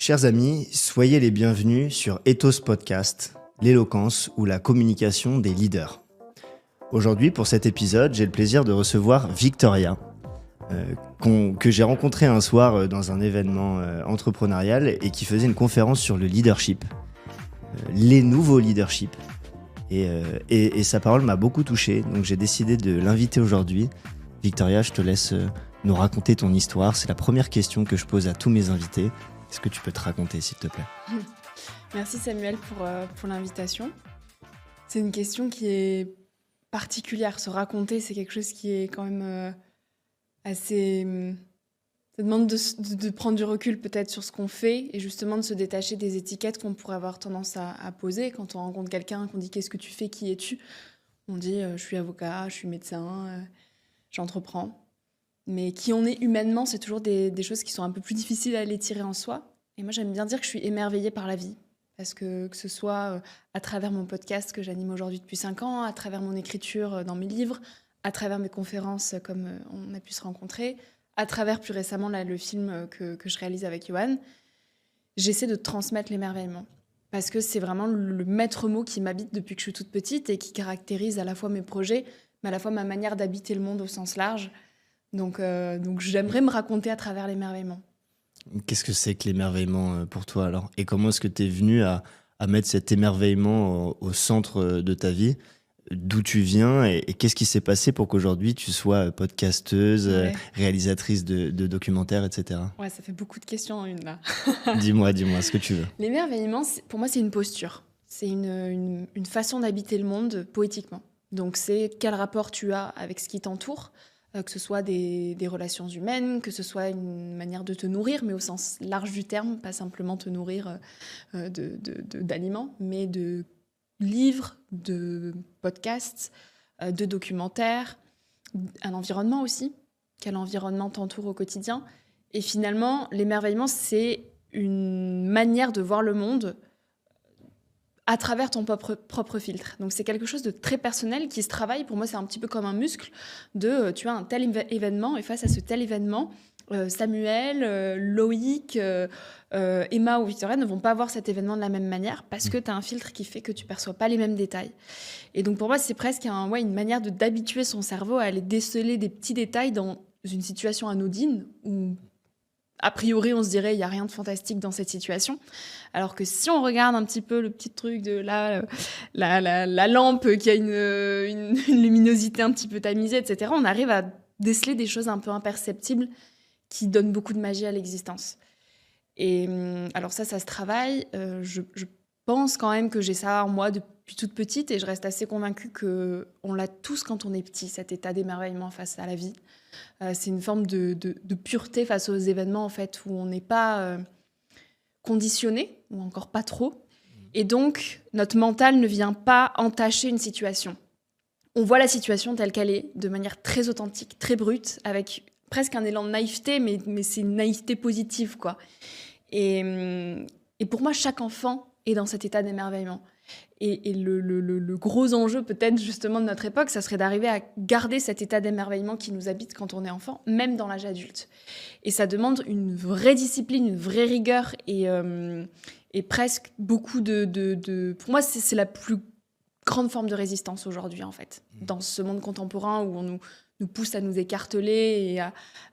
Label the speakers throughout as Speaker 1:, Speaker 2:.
Speaker 1: Chers amis, soyez les bienvenus sur Ethos Podcast, l'éloquence ou la communication des leaders. Aujourd'hui, pour cet épisode, j'ai le plaisir de recevoir Victoria, que j'ai rencontrée un soir dans un événement entrepreneurial et qui faisait une conférence sur le leadership, les nouveaux leaderships. Et sa parole m'a beaucoup touché, donc j'ai décidé de l'inviter aujourd'hui. Victoria, je te laisse nous raconter ton histoire. C'est la première question que je pose à tous mes invités. Est-ce que tu peux te raconter, s'il te plaît ?
Speaker 2: Merci Samuel pour l'invitation. C'est une question qui est particulière. Se raconter, c'est quelque chose qui est quand même assez... Ça demande de prendre du recul peut-être sur ce qu'on fait et justement de se détacher des étiquettes qu'on pourrait avoir tendance à poser. Quand on rencontre quelqu'un, qu'on dit « qu'est-ce que tu fais, qui es-tu ?» On dit « je suis avocat, je suis médecin, j'entreprends ». Mais qui on est humainement, c'est toujours des choses qui sont un peu plus difficiles à les tirer en soi. Et moi, j'aime bien dire que je suis émerveillée par la vie. Parce que ce soit à travers mon podcast que j'anime aujourd'hui depuis 5 ans, à travers mon écriture dans mes livres, à travers mes conférences comme on a pu se rencontrer, à travers plus récemment là, le film que je réalise avec Johan, j'essaie de transmettre l'émerveillement. Parce que c'est vraiment le maître mot qui m'habite depuis que je suis toute petite et qui caractérise à la fois mes projets, mais à la fois ma manière d'habiter le monde au sens large. Donc j'aimerais me raconter à travers l'émerveillement.
Speaker 1: Qu'est-ce que c'est que l'émerveillement pour toi alors ? Et comment est-ce que tu es venue à mettre cet émerveillement au centre de ta vie ? D'où tu viens et qu'est-ce qui s'est passé pour qu'aujourd'hui tu sois podcasteuse, réalisatrice de documentaires, etc.
Speaker 2: Ouais, ça fait beaucoup de questions en une là.
Speaker 1: Dis-moi ce que tu veux.
Speaker 2: L'émerveillement, pour moi, c'est une posture. C'est une façon d'habiter le monde poétiquement. Donc c'est quel rapport tu as avec ce qui t'entoure, que ce soit des relations humaines, que ce soit une manière de te nourrir, mais au sens large du terme, pas simplement te nourrir d'aliments, mais de livres, de podcasts, de documentaires, un environnement aussi. Quel environnement t'entoure au quotidien ? Et finalement, l'émerveillement, c'est une manière de voir le monde à travers ton propre filtre. Donc c'est quelque chose de très personnel qui se travaille. Pour moi, c'est un petit peu comme un muscle de tu as un tel événement et face à ce tel événement, Samuel, Loïc, Emma ou Victoria ne vont pas voir cet événement de la même manière parce que tu as un filtre qui fait que tu perçois pas les mêmes détails. Et donc pour moi, c'est presque une manière d'habituer son cerveau à aller déceler des petits détails dans une situation anodine où a priori, on se dirait, il n'y a rien de fantastique dans cette situation. Alors que si on regarde un petit peu le petit truc de la lampe qui a une luminosité un petit peu tamisée, etc., on arrive à déceler des choses un peu imperceptibles qui donnent beaucoup de magie à l'existence. Et alors ça se travaille. Je pense quand même que j'ai ça en moi depuis toute petite et je reste assez convaincue qu'on l'a tous quand on est petit, cet état d'émerveillement face à la vie. C'est une forme de pureté face aux événements en fait, où on n'est pas conditionné, ou encore pas trop. Et donc, notre mental ne vient pas entacher une situation. On voit la situation telle qu'elle est, de manière très authentique, très brute, avec presque un élan de naïveté, mais c'est une naïveté positive, quoi. Et pour moi, chaque enfant est dans cet état d'émerveillement. Et le gros enjeu peut-être justement de notre époque, ça serait d'arriver à garder cet état d'émerveillement qui nous habite quand on est enfant, même dans l'âge adulte. Et ça demande une vraie discipline, une vraie rigueur et presque beaucoup de... Pour moi, c'est la plus grande forme de résistance aujourd'hui, en fait, dans ce monde contemporain où on nous pousse à nous écarteler et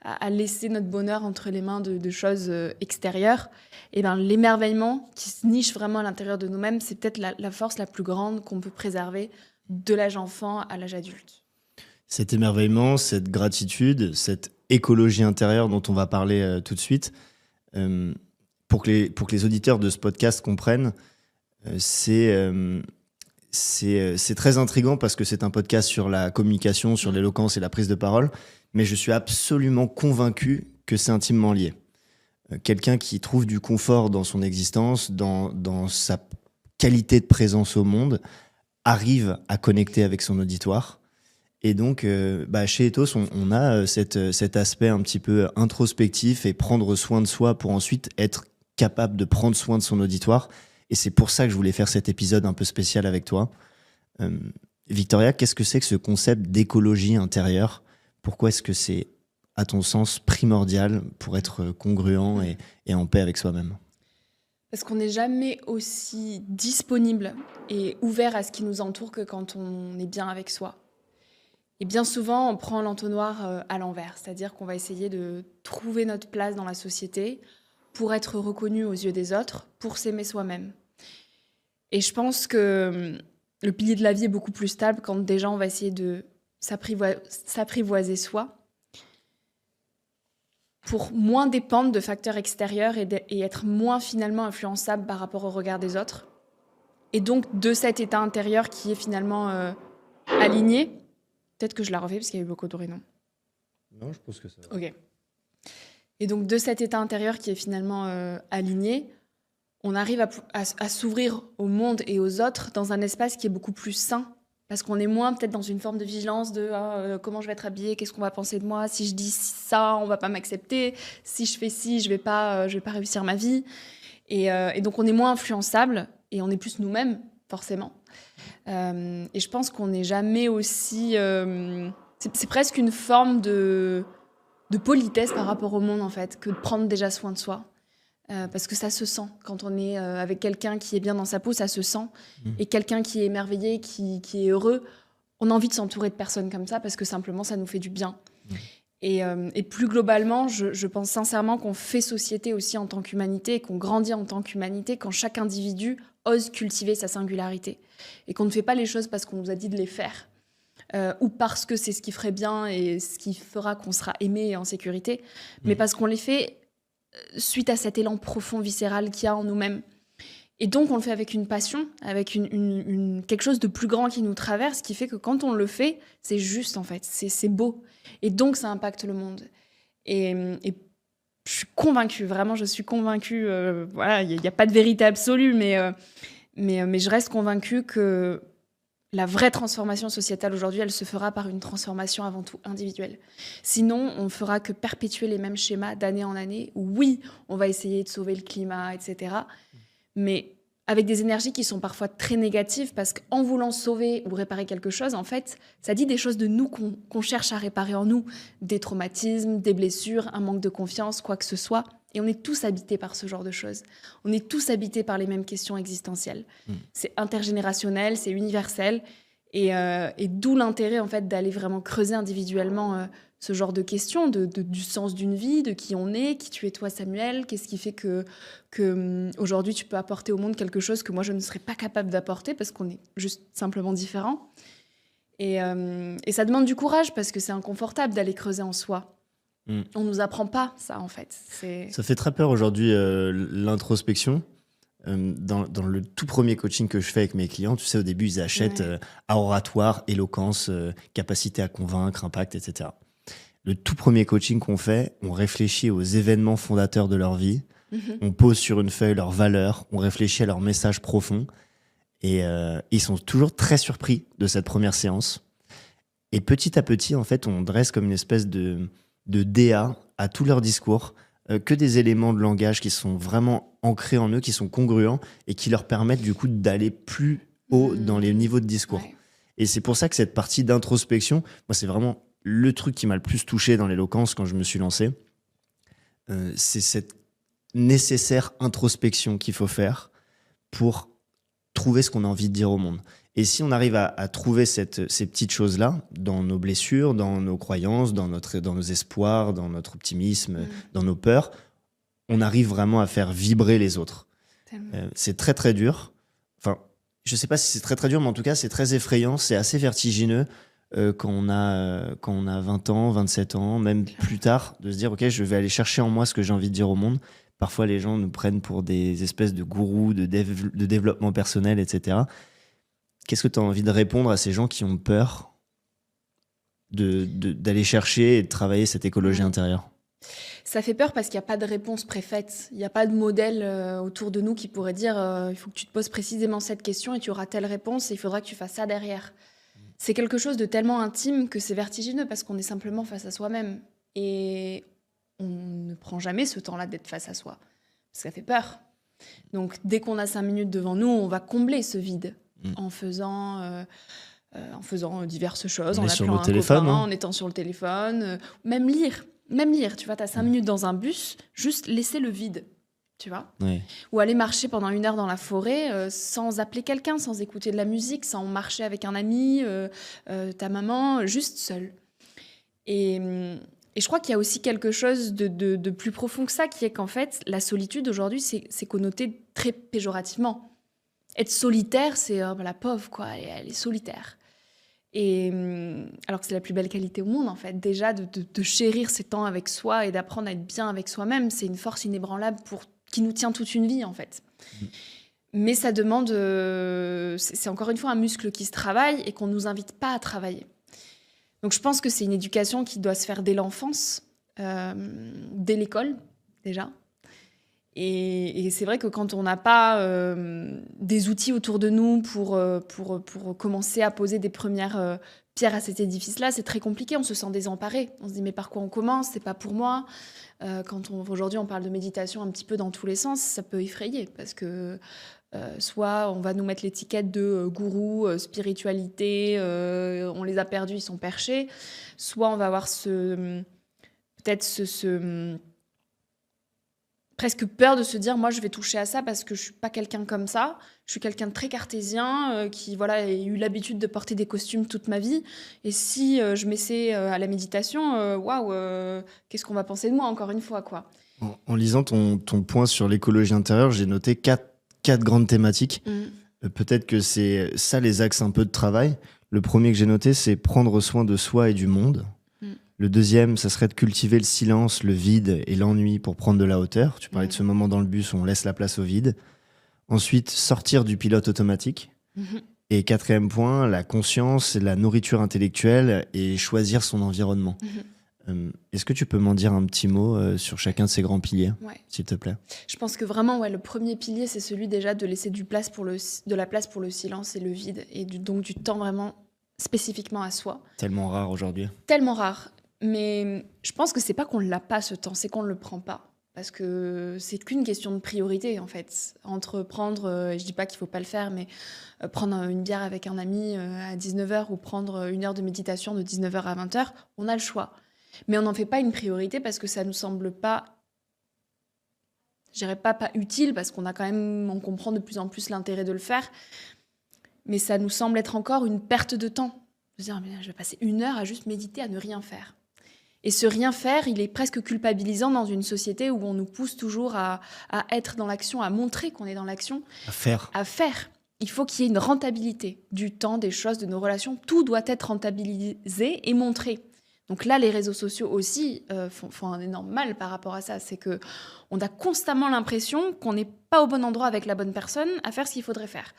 Speaker 2: à laisser notre bonheur entre les mains de choses extérieures. Et ben, l'émerveillement qui se niche vraiment à l'intérieur de nous-mêmes, c'est peut-être la force la plus grande qu'on peut préserver de l'âge enfant à l'âge adulte.
Speaker 1: Cet émerveillement, cette gratitude, cette écologie intérieure dont on va parler tout de suite, pour que les auditeurs de ce podcast comprennent, c'est très intriguant parce que c'est un podcast sur la communication, sur l'éloquence et la prise de parole, mais je suis absolument convaincu que c'est intimement lié. Quelqu'un qui trouve du confort dans son existence, dans sa qualité de présence au monde, arrive à connecter avec son auditoire. Et donc, chez Ethos, on a cet aspect un petit peu introspectif et prendre soin de soi pour ensuite être capable de prendre soin de son auditoire. Et c'est pour ça que je voulais faire cet épisode un peu spécial avec toi. Victoria, qu'est-ce que c'est que ce concept d'écologie intérieure ? Pourquoi est-ce que c'est, à ton sens, primordial pour être congruent et en paix avec soi-même ?
Speaker 2: Parce qu'on n'est jamais aussi disponible et ouvert à ce qui nous entoure que quand on est bien avec soi. Et bien souvent, on prend l'entonnoir à l'envers, c'est-à-dire qu'on va essayer de trouver notre place dans la société pour être reconnu aux yeux des autres, pour s'aimer soi-même. Et je pense que le pilier de la vie est beaucoup plus stable quand déjà on va essayer de s'apprivoiser soi pour moins dépendre de facteurs extérieurs et être moins finalement influençable par rapport au regard des autres. Et donc de cet état intérieur qui est finalement aligné. Peut-être que je la refais parce qu'il y a eu beaucoup de bruit, non ?
Speaker 1: Non, je pense que ça va.
Speaker 2: Ok. Et donc de cet état intérieur qui est finalement aligné, on arrive à s'ouvrir au monde et aux autres dans un espace qui est beaucoup plus sain. Parce qu'on est moins peut-être dans une forme de vigilance de comment je vais être habillée, qu'est-ce qu'on va penser de moi, si je dis ça, on va pas m'accepter, si je fais ci, je vais pas réussir ma vie. Et donc on est moins influençable et on est plus nous-mêmes, forcément. Et je pense qu'on n'est jamais aussi... c'est presque une forme de politesse par rapport au monde, en fait, que de prendre déjà soin de soi. Parce que ça se sent. Quand on est avec quelqu'un qui est bien dans sa peau, ça se sent. Et quelqu'un qui est émerveillé, qui est heureux, on a envie de s'entourer de personnes comme ça parce que simplement, ça nous fait du bien. Et plus globalement, je pense sincèrement qu'on fait société aussi en tant qu'humanité et qu'on grandit en tant qu'humanité quand chaque individu ose cultiver sa singularité. Et qu'on ne fait pas les choses parce qu'on nous a dit de les faire. Ou parce que c'est ce qui ferait bien et ce qui fera qu'on sera aimé et en sécurité, mais parce qu'on les fait suite à cet élan profond, viscéral qu'il y a en nous-mêmes. Et donc, on le fait avec une passion, avec quelque chose de plus grand qui nous traverse, qui fait que quand on le fait, c'est juste, en fait. C'est beau. Et donc, ça impacte le monde. Et je suis convaincue, vraiment, je suis convaincue. Voilà, il n'y a pas de vérité absolue, mais je reste convaincue que la vraie transformation sociétale aujourd'hui, elle se fera par une transformation avant tout individuelle. Sinon, on ne fera que perpétuer les mêmes schémas d'année en année. Oui, on va essayer de sauver le climat, etc. Mais avec des énergies qui sont parfois très négatives, parce qu'en voulant sauver ou réparer quelque chose, en fait, ça dit des choses de nous qu'on cherche à réparer en nous. Des traumatismes, des blessures, un manque de confiance, quoi que ce soit. Et on est tous habités par ce genre de choses. On est tous habités par les mêmes questions existentielles. C'est intergénérationnel, c'est universel. Et d'où l'intérêt, en fait, d'aller vraiment creuser individuellement ce genre de questions, du sens d'une vie, de qui on est, qui tu es toi, Samuel, qu'est-ce qui fait que aujourd'hui tu peux apporter au monde quelque chose que moi je ne serais pas capable d'apporter parce qu'on est juste simplement différents. Et ça demande du courage parce que c'est inconfortable d'aller creuser en soi. On nous apprend pas ça, en fait.
Speaker 1: Ça fait très peur aujourd'hui, l'introspection. Dans le tout premier coaching que je fais avec mes clients, tu sais, au début, ils achètent à oratoire, éloquence, capacité à convaincre, impact, etc. Le tout premier coaching qu'on fait, on réfléchit aux événements fondateurs de leur vie, on pose sur une feuille leurs valeurs, on réfléchit à leur message profond, et ils sont toujours très surpris de cette première séance. Et petit à petit, en fait, on dresse comme une espèce de DA à tout leur discours, que des éléments de langage qui sont vraiment ancrés en eux, qui sont congruents et qui leur permettent du coup d'aller plus haut dans les niveaux de discours. Ouais. Et c'est pour ça que cette partie d'introspection, moi, c'est vraiment le truc qui m'a le plus touché dans l'éloquence quand je me suis lancé. C'est cette nécessaire introspection qu'il faut faire pour trouver ce qu'on a envie de dire au monde. Et si on arrive à trouver ces petites choses-là, dans nos blessures, dans nos croyances, dans nos espoirs, dans notre optimisme, dans nos peurs, on arrive vraiment à faire vibrer les autres. C'est très, très dur. Enfin, je ne sais pas si c'est très, très dur, mais en tout cas, c'est très effrayant, c'est assez vertigineux quand on a 20 ans, 27 ans, même plus tard, de se dire « Ok, je vais aller chercher en moi ce que j'ai envie de dire au monde ». Parfois, les gens nous prennent pour des espèces de gourous de développement personnel, etc. Qu'est-ce que tu as envie de répondre à ces gens qui ont peur d'aller chercher et de travailler cette écologie intérieure ?
Speaker 2: Ça fait peur parce qu'il n'y a pas de réponse préfaite. Il n'y a pas de modèle autour de nous qui pourrait dire il faut que tu te poses précisément cette question et tu auras telle réponse et il faudra que tu fasses ça derrière. C'est quelque chose de tellement intime que c'est vertigineux parce qu'on est simplement face à soi-même. Et on ne prend jamais ce temps-là d'être face à soi. Parce que ça fait peur. Donc dès qu'on a 5 minutes devant nous, on va combler ce vide. En faisant diverses choses, en appelant un copain, en étant sur le téléphone, même lire, tu vois, t'as 5 minutes dans un bus, juste laisser le vide. tu vois.
Speaker 1: Ouais.
Speaker 2: Ou aller marcher pendant 1 heure dans la forêt sans appeler quelqu'un, sans écouter de la musique, sans marcher avec un ami, ta maman, juste seule. Et, et je crois qu'il y a aussi quelque chose de plus profond que ça, qui est qu'en fait, la solitude aujourd'hui, c'est connoté très péjorativement. Être solitaire, c'est la pauvre, quoi, elle est solitaire. Et alors que c'est la plus belle qualité au monde, en fait. Déjà, de chérir ses temps avec soi et d'apprendre à être bien avec soi-même, c'est une force inébranlable qui nous tient toute une vie, en fait. Mais ça demande... c'est encore une fois un muscle qui se travaille et qu'on ne nous invite pas à travailler. Donc je pense que c'est une éducation qui doit se faire dès l'enfance, dès l'école, déjà. Et c'est vrai que quand on n'a pas des outils autour de nous pour commencer à poser des premières pierres à cet édifice-là, c'est très compliqué, on se sent désemparé. On se dit mais par quoi on commence? C'est pas pour moi. Aujourd'hui on parle de méditation un petit peu dans tous les sens, ça peut effrayer parce que soit on va nous mettre l'étiquette de gourou, spiritualité, on les a perdus, ils sont perchés. Soit on va avoir presque peur de se dire moi je vais toucher à ça parce que je suis pas quelqu'un comme ça, je suis quelqu'un de très cartésien qui a eu l'habitude de porter des costumes toute ma vie, et si je m'essaie à la méditation, waouh, qu'est-ce qu'on va penser de moi encore une fois, quoi.
Speaker 1: En lisant ton point sur l'écologie intérieure, j'ai noté quatre grandes thématiques. Peut-être que c'est ça les axes un peu de travail. Le premier que j'ai noté, c'est prendre soin de soi et du monde. Le deuxième, ça serait de cultiver le silence, le vide et l'ennui pour prendre de la hauteur. Tu parlais de ce moment dans le bus où on laisse la place au vide. Ensuite, sortir du pilote automatique. Et quatrième point, la conscience, la nourriture intellectuelle et choisir son environnement. Est-ce que tu peux m'en dire un petit mot sur chacun de ces grands piliers, s'il te plaît?
Speaker 2: Je pense que vraiment, le premier pilier, c'est celui déjà de laisser de la place pour le silence et le vide, et donc du temps vraiment spécifiquement à soi.
Speaker 1: Tellement rare aujourd'hui.
Speaker 2: Tellement rare. Mais je pense que c'est pas qu'on l'a pas ce temps, c'est qu'on le prend pas. Parce que c'est qu'une question de priorité, en fait. Entre prendre, je dis pas qu'il faut pas le faire, mais prendre une bière avec un ami à 19h ou prendre 1 heure de méditation de 19h à 20h, on a le choix. Mais on n'en fait pas une priorité parce que ça nous semble pas, je dirais pas utile, parce on comprend de plus en plus l'intérêt de le faire, mais ça nous semble être encore une perte de temps. De se dire, je vais passer 1 heure à juste méditer, à ne rien faire. Et ce rien faire, il est presque culpabilisant dans une société où on nous pousse toujours à être dans l'action, à montrer qu'on est dans l'action.
Speaker 1: À faire.
Speaker 2: Il faut qu'il y ait une rentabilité du temps, des choses, de nos relations. Tout doit être rentabilisé et montré. Donc là, les réseaux sociaux aussi font un énorme mal par rapport à ça. C'est qu'on a constamment l'impression qu'on n'est pas au bon endroit avec la bonne personne à faire ce qu'il faudrait faire.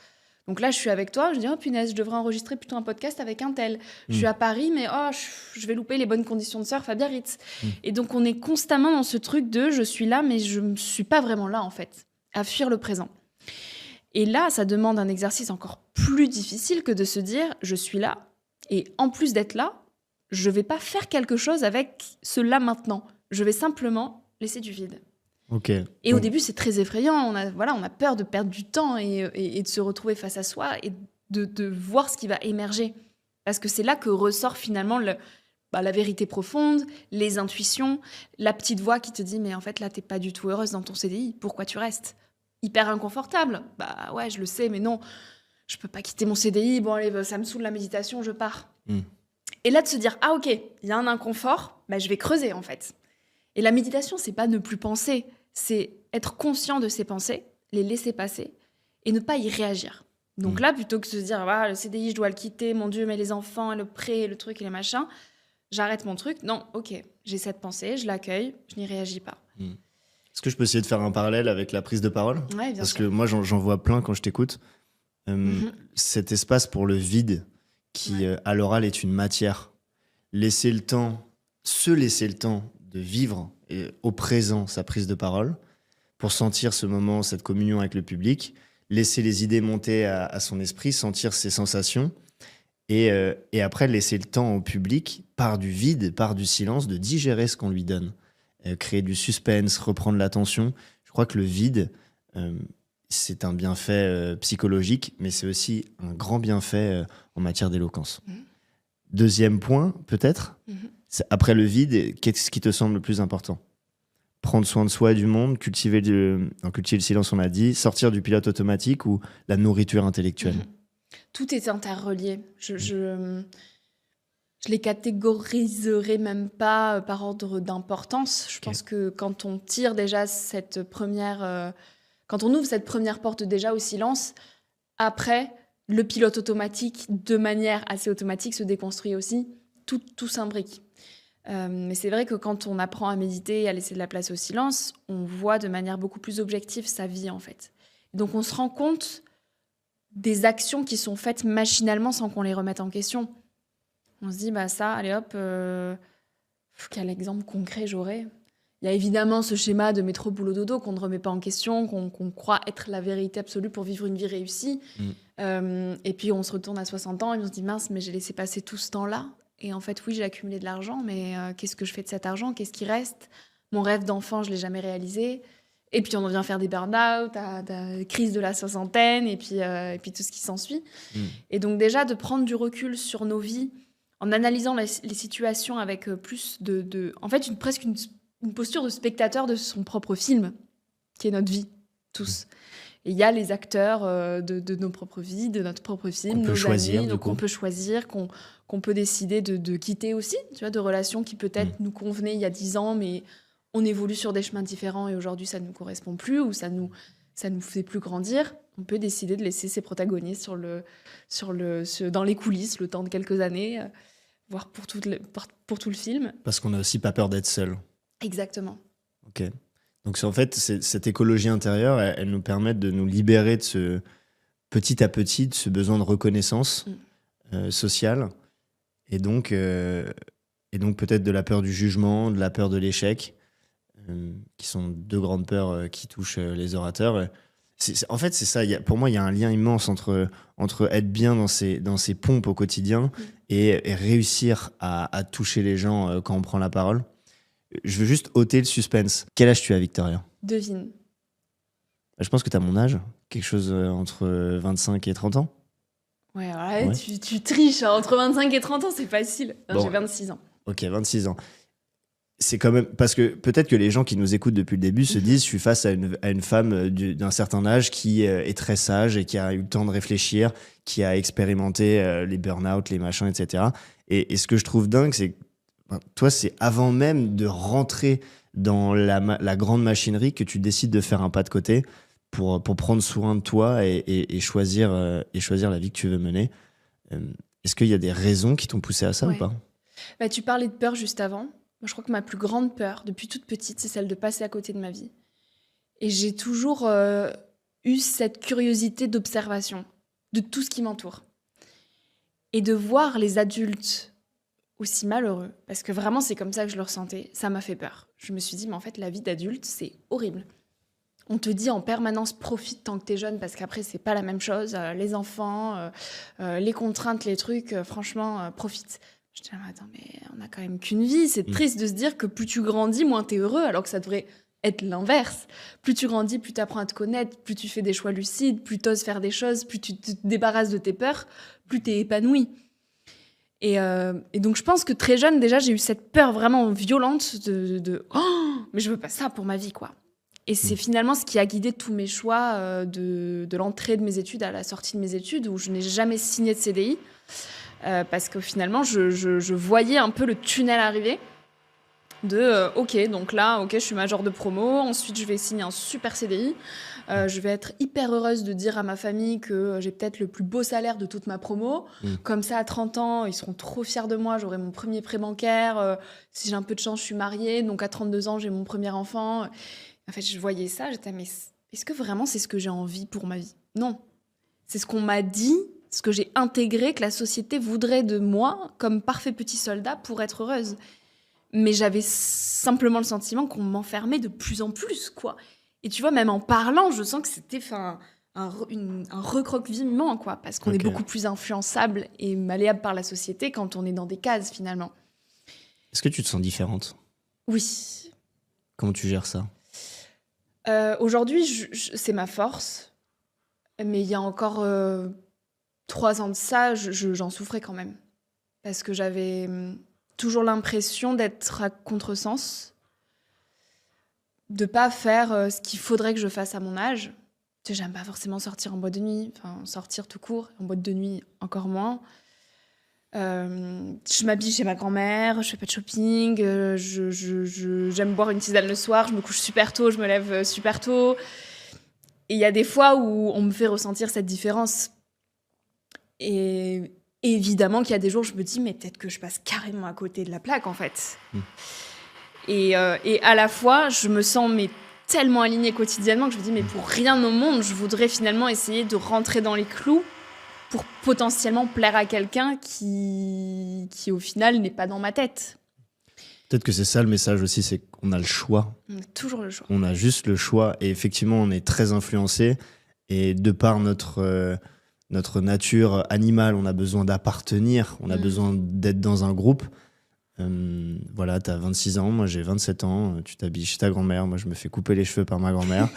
Speaker 2: Donc là, je suis avec toi, je dis, oh punaise, je devrais enregistrer plutôt un podcast avec un tel. Je suis à Paris, mais je vais louper les bonnes conditions de surf à Biarritz. Et donc, on est constamment dans ce truc de je suis là, mais je ne suis pas vraiment là, en fait, à fuir le présent. Et là, ça demande un exercice encore plus difficile que de se dire, je suis là, et en plus d'être là, je ne vais pas faire quelque chose avec ce là maintenant. Je vais simplement laisser du vide.
Speaker 1: Okay.
Speaker 2: Et au début, c'est très effrayant. On a peur de perdre du temps et de se retrouver face à soi et de voir ce qui va émerger. Parce que c'est là que ressort finalement la vérité profonde, les intuitions, la petite voix qui te dit « Mais en fait, là, t'es pas du tout heureuse dans ton CDI. Pourquoi tu restes ?» Hyper inconfortable. Bah ouais, je le sais, mais non, je peux pas quitter mon CDI. Bon, allez, ça me saoule la méditation, je pars. Et là, de se dire « Ah ok, il y a un inconfort, je vais creuser en fait. » Et la méditation, c'est pas ne plus penser. C'est être conscient de ses pensées, les laisser passer et ne pas y réagir. Donc là, plutôt que de se dire le CDI, je dois le quitter, mon Dieu, mais les enfants, le prêt, le truc et les machins, j'arrête mon truc. Non, ok, j'ai cette pensée, je l'accueille, je n'y réagis pas.
Speaker 1: Est-ce que je peux essayer de faire un parallèle avec la prise de parole ?
Speaker 2: Ouais, bien
Speaker 1: Parce
Speaker 2: sûr.
Speaker 1: que moi, j'en vois plein quand je t'écoute. Cet espace pour le vide qui, à l'oral, est une matière. Se laisser le temps de vivre au présent sa prise de parole, pour sentir ce moment, cette communion avec le public, laisser les idées monter à son esprit, sentir ses sensations, et après laisser le temps au public, par du vide, par du silence, de digérer ce qu'on lui donne. Créer du suspense, reprendre l'attention. Je crois que le vide, c'est un bienfait psychologique, mais c'est aussi un grand bienfait en matière d'éloquence. Deuxième point, peut-être, c'est après le vide, qu'est-ce qui te semble le plus important ? prendre soin de soi et du monde, cultiver le silence, on a dit, sortir du pilote automatique ou la nourriture intellectuelle.
Speaker 2: Tout est interrelié. Je les catégoriserai même pas par ordre d'importance. Je pense que quand on tire déjà quand on ouvre cette première porte déjà au silence, après, le pilote automatique, de manière assez automatique, se déconstruit aussi. Tout s'imbrique. Mais c'est vrai que quand on apprend à méditer et à laisser de la place au silence, on voit de manière beaucoup plus objective sa vie, en fait. Donc on se rend compte des actions qui sont faites machinalement sans qu'on les remette en question. On se dit, ça, allez hop, quel exemple concret j'aurais ? Il y a évidemment ce schéma de métro boulot dodo qu'on ne remet pas en question, qu'on croit être la vérité absolue pour vivre une vie réussie. Et puis on se retourne à 60 ans et on se dit, mince, mais j'ai laissé passer tout ce temps-là. Et en fait, oui, j'ai accumulé de l'argent, mais qu'est-ce que je fais de cet argent ? Qu'est-ce qui reste ? Mon rêve d'enfant, je ne l'ai jamais réalisé. Et puis on en vient faire des burn-out, à crise de la soixantaine, et puis tout ce qui s'ensuit. Et donc déjà, de prendre du recul sur nos vies, en analysant les situations avec plus en fait, presque une posture de spectateur de son propre film, qui est notre vie, tous. Et il y a les acteurs de nos propres vies, de notre propre film, nos amis, donc on peut choisir, qu'on peut décider de quitter aussi, tu vois, de relations qui peut-être nous convenaient il y a 10 ans, mais on évolue sur des chemins différents et aujourd'hui ça ne nous correspond plus ou ça nous fait plus grandir. On peut décider de laisser ses protagonistes dans les coulisses le temps de quelques années, voire pour tout le film.
Speaker 1: Parce qu'on n'a aussi pas peur d'être seul.
Speaker 2: Exactement.
Speaker 1: Ok. Donc en fait, cette écologie intérieure, elle nous permet de nous libérer de petit à petit de ce besoin de reconnaissance sociale et donc peut-être de la peur du jugement, de la peur de l'échec, qui sont deux grandes peurs qui touchent les orateurs. En fait, c'est ça. Pour moi, il y a un lien immense entre être bien dans ses pompes au quotidien et réussir à toucher les gens quand on prend la parole. Je veux juste ôter le suspense. Quel âge tu as, Victoria ?
Speaker 2: Devine.
Speaker 1: Je pense que tu as mon âge. Quelque chose entre 25 et 30 ans.
Speaker 2: Ouais. Tu triches. Entre 25 et 30 ans, c'est facile. J'ai 26 ans.
Speaker 1: Ok, 26 ans. C'est quand même... Parce que peut-être que les gens qui nous écoutent depuis le début se disent « Je suis face à une femme d'un certain âge qui est très sage et qui a eu le temps de réfléchir, qui a expérimenté les burn-out, les machins, etc. » Et ce que je trouve dingue, c'est que toi, c'est avant même de rentrer dans la grande machinerie que tu décides de faire un pas de côté pour prendre soin de toi et choisir la vie que tu veux mener. Est-ce qu'il y a des raisons qui t'ont poussé à ça ou pas ?
Speaker 2: Tu parlais de peur juste avant. Moi, je crois que ma plus grande peur, depuis toute petite, c'est celle de passer à côté de ma vie. Et j'ai toujours eu cette curiosité d'observation de tout ce qui m'entoure. Et de voir les adultes aussi malheureux, parce que vraiment, c'est comme ça que je le ressentais, ça m'a fait peur. Je me suis dit, mais en fait, la vie d'adulte, c'est horrible. On te dit en permanence, profite tant que t'es jeune, parce qu'après, c'est pas la même chose. Les enfants, les contraintes, les trucs, franchement, profite. Je dis, attends, mais on n'a quand même qu'une vie. C'est triste de se dire que plus tu grandis, moins t'es heureux, alors que ça devrait être l'inverse. Plus tu grandis, plus tu apprends à te connaître, plus tu fais des choix lucides, plus tu oses faire des choses, plus tu te débarrasses de tes peurs, plus tu es épanoui. Et donc, je pense que très jeune, déjà, j'ai eu cette peur vraiment violente de oh, mais je veux pas ça pour ma vie, quoi. Et c'est finalement ce qui a guidé tous mes choix de l'entrée de mes études à la sortie de mes études, où je n'ai jamais signé de CDI. Parce que finalement, je voyais un peu le tunnel arriver ok, donc là, je suis major de promo, ensuite je vais signer un super CDI, je vais être hyper heureuse de dire à ma famille que j'ai peut-être le plus beau salaire de toute ma promo, comme ça à 30 ans, ils seront trop fiers de moi, j'aurai mon premier prêt bancaire, si j'ai un peu de chance, je suis mariée, donc à 32 ans, j'ai mon premier enfant. En fait, je voyais ça, j'étais, mais est-ce que vraiment c'est ce que j'ai envie pour ma vie ? Non, c'est ce qu'on m'a dit, ce que j'ai intégré, que la société voudrait de moi comme parfait petit soldat pour être heureuse. Mais j'avais simplement le sentiment qu'on m'enfermait de plus en plus, quoi. Et tu vois, même en parlant, je sens que c'était un recroquevillement, quoi, parce qu'on est beaucoup plus influençable et malléable par la société quand on est dans des cases, finalement.
Speaker 1: Est-ce que tu te sens différente ?
Speaker 2: Oui.
Speaker 1: Comment tu gères ça ?
Speaker 2: Aujourd'hui, c'est ma force, mais il y a encore 3 ans de ça, j'en souffrais quand même. Parce que j'avais toujours l'impression d'être à contresens. de pas faire ce qu'il faudrait que je fasse à mon âge. Tu sais, j'aime pas forcément sortir en boîte de nuit, enfin sortir tout court, en boîte de nuit encore moins. Je m'habille chez ma grand-mère, je fais pas de shopping, j'aime boire une tisane le soir, je me couche super tôt, je me lève super tôt. Et il y a des fois où on me fait ressentir cette différence. Et évidemment qu'il y a des jours où je me dis, mais peut-être que je passe carrément à côté de la plaque, en fait. Et à la fois, je me sens tellement alignée quotidiennement que je me dis, mais pour rien au monde, je voudrais finalement essayer de rentrer dans les clous pour potentiellement plaire à quelqu'un qui au final, n'est pas dans ma tête.
Speaker 1: Peut-être que c'est ça le message aussi, c'est qu'on a le choix.
Speaker 2: On a toujours le choix.
Speaker 1: On a juste le choix. Et effectivement, on est très influencé. Et de par notre nature animale, on a besoin d'appartenir, on a besoin d'être dans un groupe. Voilà, tu as 26 ans, moi j'ai 27 ans, tu t'habilles chez ta grand-mère, moi je me fais couper les cheveux par ma grand-mère.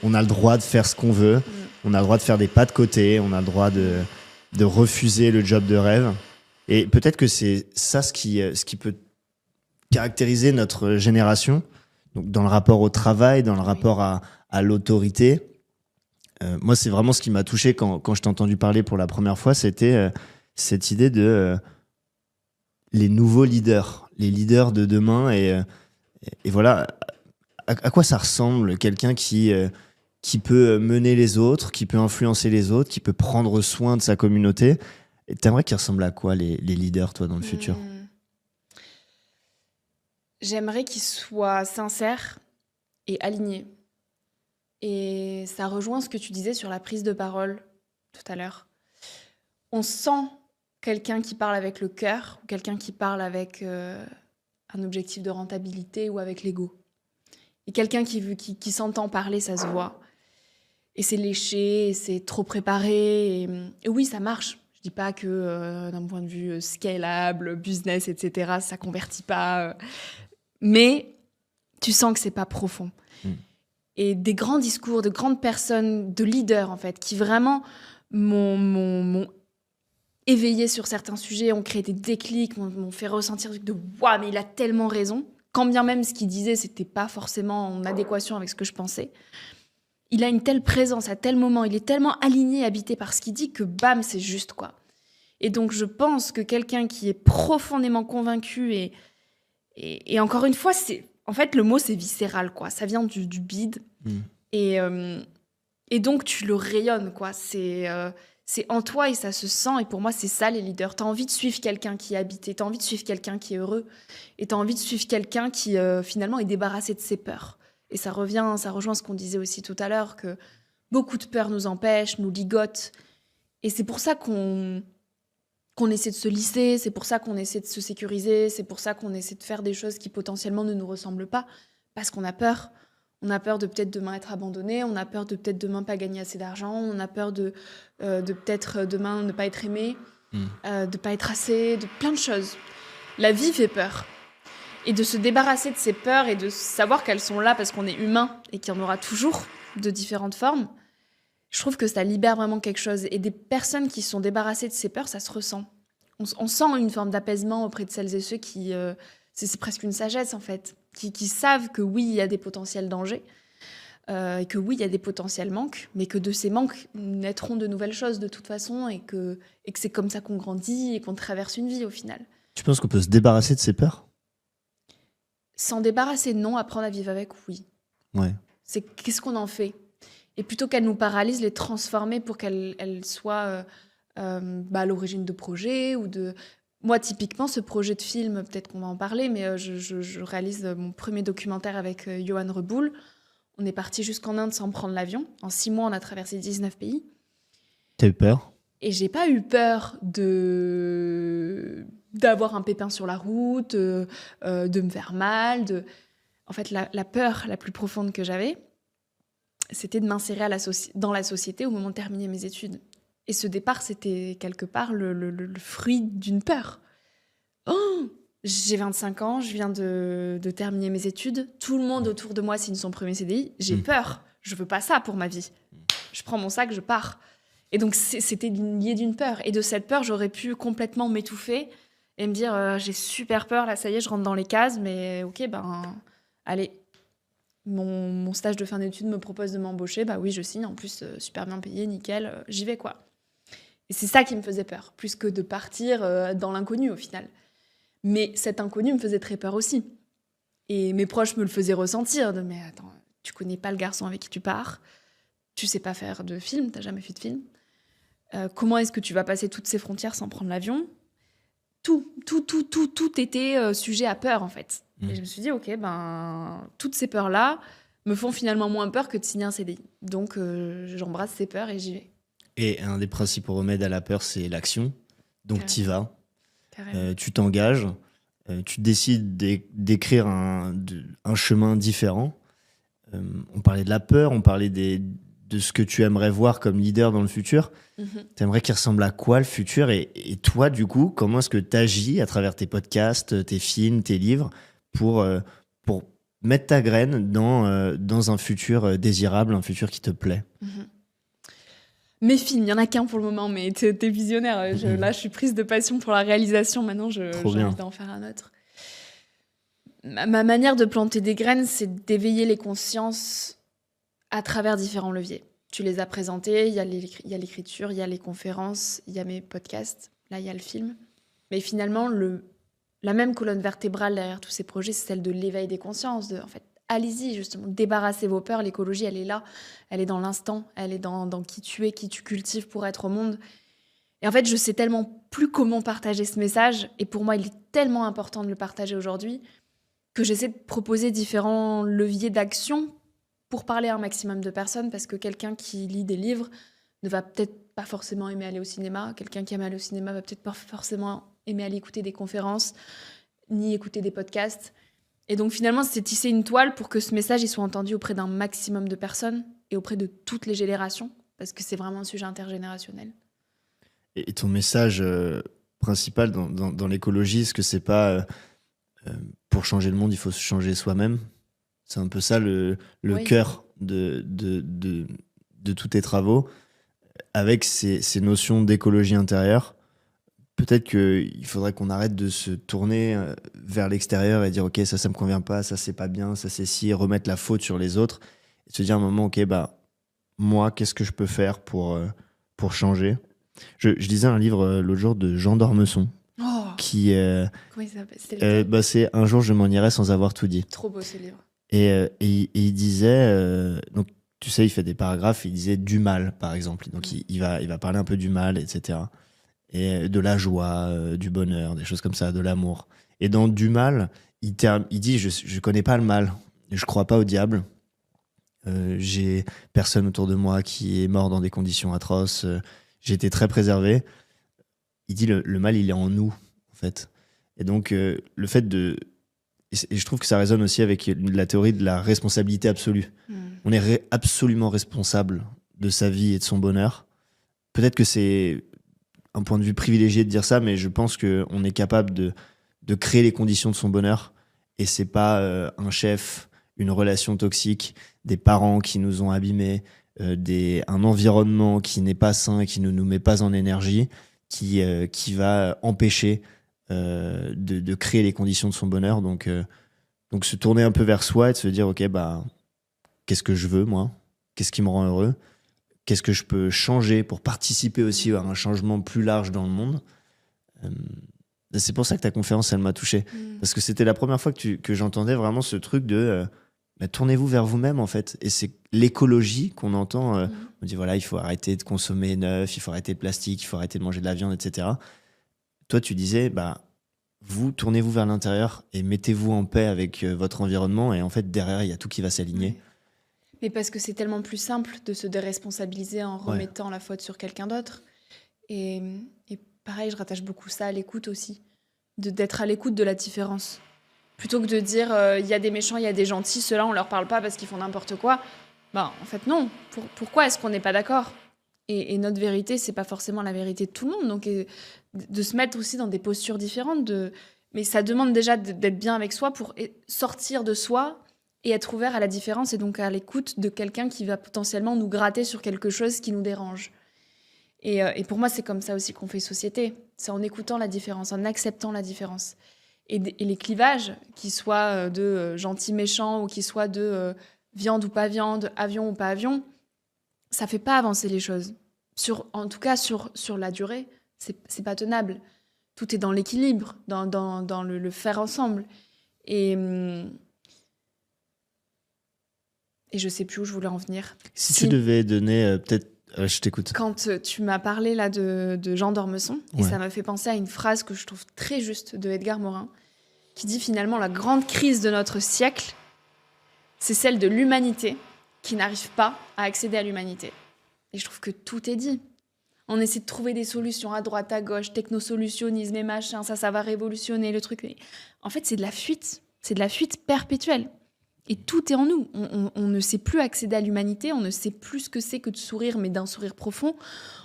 Speaker 1: On a le droit de faire ce qu'on veut, on a le droit de faire des pas de côté, on a le droit de refuser le job de rêve. Et peut-être que c'est ça ce qui peut caractériser notre génération, donc dans le rapport au travail, dans le rapport à l'autorité. Moi, c'est vraiment ce qui m'a touché quand je t'ai entendu parler pour la première fois, c'était cette idée de les nouveaux leaders, les leaders de demain. Et voilà, à quoi ça ressemble quelqu'un qui peut mener les autres, qui peut influencer les autres, qui peut prendre soin de sa communauté. Et t'aimerais qu'ils ressemblent à quoi, les leaders, toi, dans le futur ?
Speaker 2: J'aimerais qu'ils soient sincères et alignés. Et ça rejoint ce que tu disais sur la prise de parole tout à l'heure. On sent quelqu'un qui parle avec le cœur, ou quelqu'un qui parle avec un objectif de rentabilité ou avec l'ego. Et quelqu'un qui s'entend parler, ça se voit. Et c'est léché, et c'est trop préparé. Et oui, ça marche. Je dis pas que d'un point de vue scalable, business, etc., ça convertit pas. Mais tu sens que c'est pas profond. Et des grands discours, de grandes personnes, de leaders, en fait, qui vraiment m'ont éveillé sur certains sujets, ont créé des déclics, m'ont fait ressentir de « Waouh, mais il a tellement raison !» Quand bien même ce qu'il disait, c'était pas forcément en adéquation avec ce que je pensais. Il a une telle présence à tel moment, il est tellement aligné, habité par ce qu'il dit que bam, c'est juste, quoi. Et donc, je pense que quelqu'un qui est profondément convaincu et encore une fois, en fait, le mot, c'est viscéral, quoi. Ça vient du bide. Et donc, tu le rayonnes, quoi. C'est en toi et ça se sent. Et pour moi, c'est ça, les leaders. Tu as envie de suivre quelqu'un qui est habité. Tu as envie de suivre quelqu'un qui est heureux. Et tu as envie de suivre quelqu'un qui, finalement, est débarrassé de ses peurs. Et ça rejoint ce qu'on disait aussi tout à l'heure, que beaucoup de peurs nous empêchent, nous ligotent. Et c'est pour ça qu'on essaie de se lisser, c'est pour ça qu'on essaie de se sécuriser, c'est pour ça qu'on essaie de faire des choses qui potentiellement ne nous ressemblent pas, parce qu'on a peur. On a peur de peut-être demain être abandonné, on a peur de peut-être demain pas gagner assez d'argent, on a peur de peut-être demain ne pas être aimé, de pas être assez, de plein de choses. La vie fait peur. Et de se débarrasser de ces peurs et de savoir qu'elles sont là parce qu'on est humain et qu'il y en aura toujours de différentes formes, je trouve que ça libère vraiment quelque chose. Et des personnes qui sont débarrassées de ces peurs, ça se ressent. On sent une forme d'apaisement auprès de celles et ceux qui... c'est presque une sagesse, en fait. Qui savent que oui, il y a des potentiels dangers, et que oui, il y a des potentiels manques, mais que de ces manques naîtront de nouvelles choses de toute façon, et que c'est comme ça qu'on grandit et qu'on traverse une vie, au final.
Speaker 1: Tu penses qu'on peut se débarrasser de ces peurs ?
Speaker 2: S'en débarrasser, non. Apprendre à vivre avec, oui.
Speaker 1: Ouais.
Speaker 2: C'est qu'est-ce qu'on en fait ? Et plutôt qu'elles nous paralysent, les transformer pour qu'elles soient à l'origine de projets ou de... Moi, typiquement, ce projet de film, peut-être qu'on va en parler, mais je réalise mon premier documentaire avec Johan Reboul. On est parti jusqu'en Inde sans prendre l'avion. En 6 mois, on a traversé 19 pays.
Speaker 1: T'as eu peur ?
Speaker 2: Et j'ai pas eu peur d'avoir un pépin sur la route, de me faire mal. En fait, la peur la plus profonde que j'avais, c'était de m'insérer dans la société au moment de terminer mes études. Et ce départ, c'était quelque part le fruit d'une peur. Oh, j'ai 25 ans, je viens de terminer mes études. Tout le monde autour de moi signe son premier CDI. J'ai peur. Je veux pas ça pour ma vie. Je prends mon sac, je pars. Et donc, c'était lié d'une peur. Et de cette peur, j'aurais pu complètement m'étouffer et me dire j'ai super peur, là, ça y est, je rentre dans les cases, mais ok, allez. Mon stage de fin d'études me propose de m'embaucher, bah oui, je signe. En plus, super bien payé, nickel, j'y vais, quoi. Et c'est ça qui me faisait peur, plus que de partir dans l'inconnu, au final. Mais cet inconnu me faisait très peur aussi. Et mes proches me le faisaient ressentir, mais attends, tu connais pas le garçon avec qui tu pars, tu sais pas faire de film, t'as jamais fait de film. Comment est-ce que tu vas passer toutes ces frontières sans prendre l'avion ? Tout était sujet à peur, en fait. Et je me suis dit, ok, toutes ces peurs-là me font finalement moins peur que de signer un CDI. Donc, j'embrasse ces peurs et j'y vais.
Speaker 1: Et un des principaux remèdes à la peur, c'est l'action. Donc, t'y vas,
Speaker 2: Carrément.
Speaker 1: tu t'engages, tu décides d'écrire un chemin différent. On parlait de la peur, on parlait de ce que tu aimerais voir comme leader dans le futur. Tu aimerais qu'il ressemble à quoi le futur ? Et toi, du coup, comment est-ce que tu agis à travers tes podcasts, tes films, tes livres pour mettre ta graine dans un futur désirable, un futur qui te plaît ?
Speaker 2: Mes films, il n'y en a qu'un pour le moment, mais t'es visionnaire. Là, je suis prise de passion pour la réalisation. Maintenant, j'ai envie d'en faire un autre. Ma manière de planter des graines, c'est d'éveiller les consciences à travers différents leviers. Tu les as présentés, il y a l'écriture, il y a les conférences, il y a mes podcasts, là, il y a le film. Mais finalement, la même colonne vertébrale derrière tous ces projets, c'est celle de l'éveil des consciences. En fait, allez-y, justement, débarrassez vos peurs. L'écologie, elle est là, elle est dans l'instant, elle est dans qui tu es, qui tu cultives pour être au monde. Et en fait, je sais tellement plus comment partager ce message. Et pour moi, il est tellement important de le partager aujourd'hui que j'essaie de proposer différents leviers d'action pour parler à un maximum de personnes, parce que quelqu'un qui lit des livres ne va peut-être pas forcément aimer aller au cinéma. Quelqu'un qui aime aller au cinéma va peut-être pas forcément aimer aller écouter des conférences, ni écouter des podcasts. Et donc finalement, c'est tisser une toile pour que ce message il soit entendu auprès d'un maximum de personnes et auprès de toutes les générations, parce que c'est vraiment un sujet intergénérationnel.
Speaker 1: Et ton message principal dans l'écologie, est-ce que c'est pas pour changer le monde, il faut se changer soi-même ? C'est un peu ça le cœur de tous tes travaux, avec ces notions d'écologie intérieure. Peut-être qu'il faudrait qu'on arrête de se tourner vers l'extérieur et dire ok, ça me convient pas, ça c'est pas bien, ça c'est si, et remettre la faute sur les autres et se dire à un moment ok, moi qu'est-ce que je peux faire pour changer. Je lisais un livre l'autre jour de Jean d'Ormesson qui
Speaker 2: comment il s'appelle ?
Speaker 1: c'est Un jour je m'en irai sans avoir tout dit.
Speaker 2: Trop beau ce livre.
Speaker 1: Et il disait, donc tu sais, il fait des paragraphes, il disait du mal, par exemple. Donc il va parler un peu du mal, etc. Et de la joie, du bonheur, des choses comme ça, de l'amour. Et dans du mal, il dit, je connais pas le mal, je crois pas au diable. J'ai personne autour de moi qui est mort dans des conditions atroces. J'ai été très préservé. Il dit, le mal, il est en nous, en fait. Et donc, le fait de... Et je trouve que ça résonne aussi avec la théorie de la responsabilité absolue. On est absolument responsable de sa vie et de son bonheur. Peut-être que c'est un point de vue privilégié de dire ça, mais je pense qu'on est capable de créer les conditions de son bonheur. Et c'est pas un chef, une relation toxique, des parents qui nous ont abîmés, un environnement qui n'est pas sain et qui ne nous met pas en énergie, qui va empêcher de créer les conditions de son bonheur. Donc se tourner un peu vers soi et de se dire ok, qu'est-ce que je veux moi, qu'est-ce qui me rend heureux, qu'est-ce que je peux changer pour participer aussi à un changement plus large dans le monde. C'est pour ça que ta conférence elle m'a touché, parce que c'était la première fois que j'entendais vraiment ce truc de tournez-vous vers vous-même en fait. Et c'est l'écologie qu'on entend. On dit voilà, il faut arrêter de consommer neuf, il faut arrêter le plastique, il faut arrêter de manger de la viande, etc. Toi, tu disais, vous, tournez-vous vers l'intérieur et mettez-vous en paix avec votre environnement. Et en fait, derrière, il y a tout qui va s'aligner.
Speaker 2: Oui. Mais parce que c'est tellement plus simple de se déresponsabiliser en remettant la faute sur quelqu'un d'autre. Et pareil, je rattache beaucoup ça à l'écoute aussi. D'être à l'écoute de la différence. Plutôt que de dire, il y a des méchants, il y a des gentils, ceux-là, on leur parle pas parce qu'ils font n'importe quoi. En fait, non. Pourquoi est-ce qu'on n'est pas d'accord ? Et notre vérité, c'est pas forcément la vérité de tout le monde. Donc, de se mettre aussi dans des postures différentes. Mais ça demande déjà d'être bien avec soi pour sortir de soi et être ouvert à la différence et donc à l'écoute de quelqu'un qui va potentiellement nous gratter sur quelque chose qui nous dérange. Et pour moi, c'est comme ça aussi qu'on fait société. C'est en écoutant la différence, en acceptant la différence. Et les clivages, qu'ils soient de gentils méchants ou qu'ils soient de viande ou pas viande, avion ou pas avion, ça fait pas avancer les choses. En tout cas, sur la durée, c'est pas tenable. Tout est dans l'équilibre, dans le faire ensemble. Et je sais plus où je voulais en venir.
Speaker 1: Si tu devais donner peut-être... je t'écoute.
Speaker 2: Quand tu m'as parlé là de Jean d'Ormesson, et ça m'a fait penser à une phrase que je trouve très juste de Edgar Morin, qui dit finalement la grande crise de notre siècle, c'est celle de l'humanité qui n'arrive pas à accéder à l'humanité. Et je trouve que tout est dit. On essaie de trouver des solutions à droite, à gauche, technosolutionnisme et machin, ça va révolutionner le truc. En fait, c'est de la fuite. C'est de la fuite perpétuelle. Et tout est en nous. On ne sait plus accéder à l'humanité, on ne sait plus ce que c'est que de sourire, mais d'un sourire profond.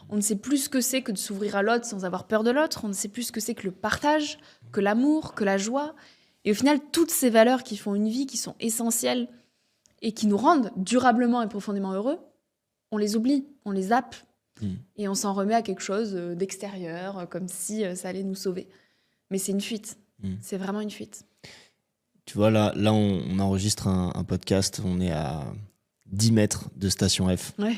Speaker 2: On ne sait plus ce que c'est que de s'ouvrir à l'autre sans avoir peur de l'autre. On ne sait plus ce que c'est que le partage, que l'amour, que la joie. Et au final, toutes ces valeurs qui font une vie, qui sont essentielles et qui nous rendent durablement et profondément heureux, on les oublie, on les zappe. Et on s'en remet à quelque chose d'extérieur, comme si ça allait nous sauver. Mais c'est une fuite. C'est vraiment une fuite.
Speaker 1: Tu vois, là on enregistre un podcast, on est à 10 mètres de Station F.
Speaker 2: Ouais.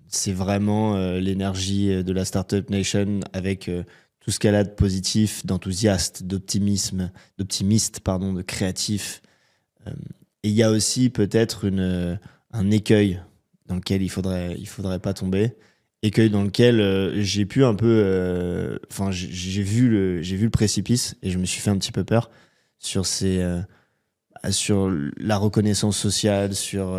Speaker 1: C'est vraiment l'énergie de la Startup Nation avec tout ce qu'elle a de positif, d'enthousiaste, d'optimiste, de créatif. Et il y a aussi peut-être un écueil dans lequel il faudrait pas tomber. Écueil dans lequel j'ai pu un peu... j'ai vu le précipice et je me suis fait un petit peu peur sur la reconnaissance sociale, sur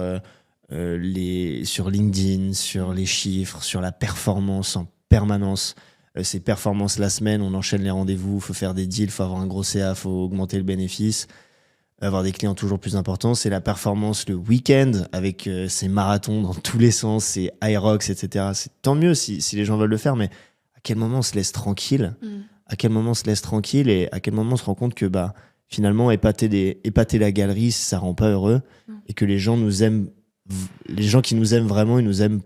Speaker 1: LinkedIn, sur les chiffres, sur la performance en permanence. Ces performances la semaine, on enchaîne les rendez-vous, il faut faire des deals, il faut avoir un gros CA, il faut augmenter le bénéfice, avoir des clients toujours plus importants. C'est la performance le week-end avec ces marathons dans tous les sens, ces Aerox, etc. C'est tant mieux si les gens veulent le faire, mais à quel moment on se laisse tranquille À quel moment on se laisse tranquille et à quel moment on se rend compte que finalement épater la galerie, ça rend pas heureux et que les gens nous aiment, les gens qui nous aiment vraiment, ils nous aiment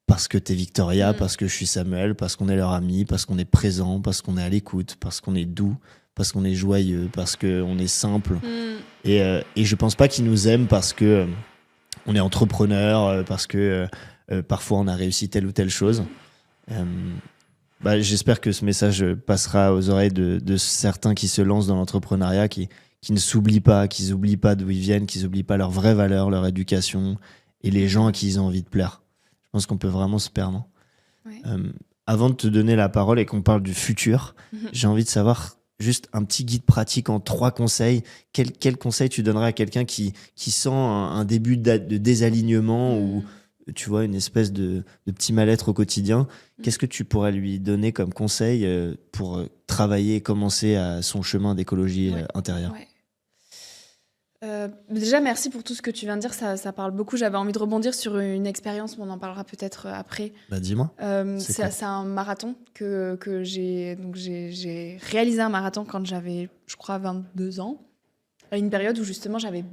Speaker 1: parce que t'es Victoria, parce que je suis Samuel, parce qu'on est leur ami, parce qu'on est présent, parce qu'on est à l'écoute, parce qu'on est doux, parce qu'on est joyeux, parce qu'on est simple. Et je pense pas qu'ils nous aiment parce que on est entrepreneur, parce que parfois on a réussi telle ou telle chose. J'espère que ce message passera aux oreilles de certains qui se lancent dans l'entrepreneuriat, qui ne s'oublient pas, qui n'oublient pas d'où ils viennent, qui n'oublient pas leurs vraies valeurs, leur éducation et les gens à qui ils ont envie de plaire. Je pense qu'on peut vraiment se perdre. Ouais. Avant de te donner la parole et qu'on parle du futur, j'ai envie de savoir juste un petit guide pratique en 3 conseils. Quel conseil tu donnerais à quelqu'un qui sent un début de désalignement ou tu vois, une espèce de petit mal-être au quotidien? Qu'est-ce que tu pourrais lui donner comme conseil pour travailler et commencer à son chemin d'écologie intérieure?
Speaker 2: Déjà, merci pour tout ce que tu viens de dire, ça parle beaucoup. J'avais envie de rebondir sur une expérience, mais on en parlera peut-être après.
Speaker 1: Dis-moi.
Speaker 2: C'est un marathon que j'ai... Donc j'ai réalisé un marathon quand j'avais, je crois, 22 ans, à une période où justement j'avais